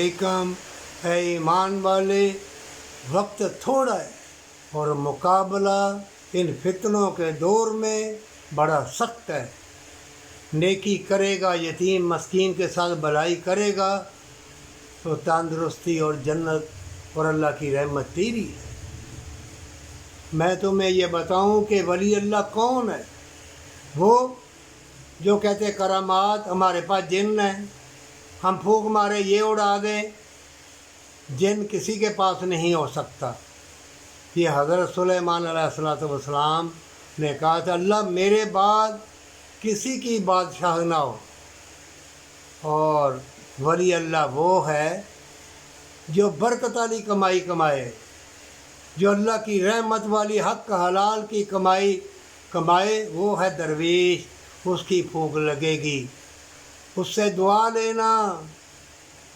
अलैकुम। है ईमान वाले, वक्त थोड़ा है और मुकाबला इन फितनों के दौर में बड़ा सख्त है। नेकी करेगा, यतीम मस्कीन के साथ भलाई करेगा तो तंदुरुस्ती और जन्नत और अल्लाह की रहमत तेरी है। मैं तुम्हें ये बताऊं कि वली अल्लाह कौन है। वो जो कहते करामात, हमारे पास जिन है, हम फूंक मारे ये उड़ा दें, जिन किसी के पास नहीं हो सकता। ये हज़रत सुलेमान अलैहिस्सलाम ने कहा था, अल्लाह मेरे बाद किसी की बादशाह ना हो। और वली अल्लाह वो है जो बरकत वाली कमाई कमाए, जो अल्लाह की रहमत वाली हक हलाल की कमाई कमाए, वो है दरवेश। उसकी फूंक लगेगी, उससे दुआ लेना।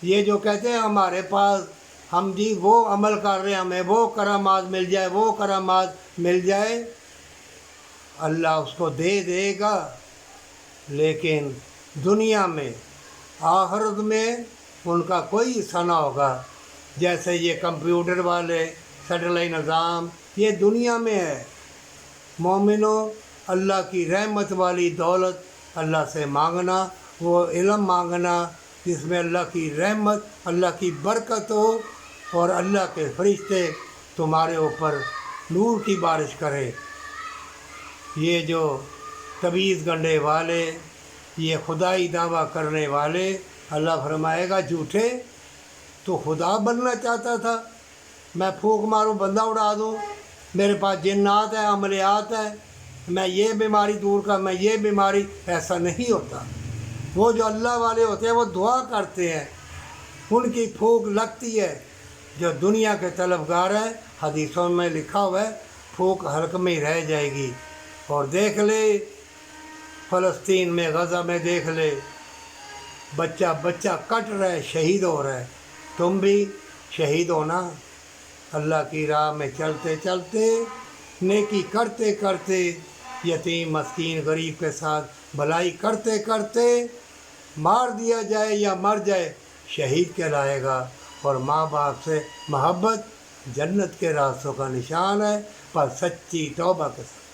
ये जो कहते हैं हमारे पास, हम जी वो अमल कर रहे हैं, हमें वो करामात मिल जाए, वो करामात मिल जाए, अल्लाह उसको दे देगा। लेकिन दुनिया में, आखिरत में उनका कोई हिस्सा ना होगा। जैसे ये कंप्यूटर वाले, सैटेलाइट निज़ाम, ये दुनिया में है। मोमिनों, अल्लाह की रहमत वाली दौलत अल्लाह से मांगना, वो इल्म मांगना जिसमें अल्लाह की रहमत, अल्लाह की बरकत हो और अल्लाह के फरिश्ते तुम्हारे ऊपर नूर की बारिश करें। ये जो तवीज़ गंढे वाले, ये खुदाई दावा करने वाले, अल्लाह फरमाएगा झूठे, तो खुदा बनना चाहता था, मैं फूंक मारूं बंदा उड़ा दूं, मेरे पास जिन्नात है, अमलियात है, मैं ये बीमारी दूर कर, मैं ये बीमारी, ऐसा नहीं होता। वो जो अल्लाह वाले होते हैं वो दुआ करते हैं, उनकी फूंक लगती है। जो दुनिया के तलबगार हैं, हदीसों में लिखा हुआ है, फूंक हल्क में ही रह जाएगी। और देख ले फ़लस्तीन में, गज़ा में देख ले, बच्चा बच्चा कट रहा है, शहीद हो रहा है। तुम भी शहीद होना। अल्लाह की राह में चलते चलते, नेकी करते करते, यतीम मस्कीन गरीब के साथ भलाई करते करते, मार दिया जाए या मर जाए, शहीद कहलाएगा। और माँ बाप से मोहब्बत जन्नत के रास्तों का निशान है, पर सच्ची तौबा के साथ।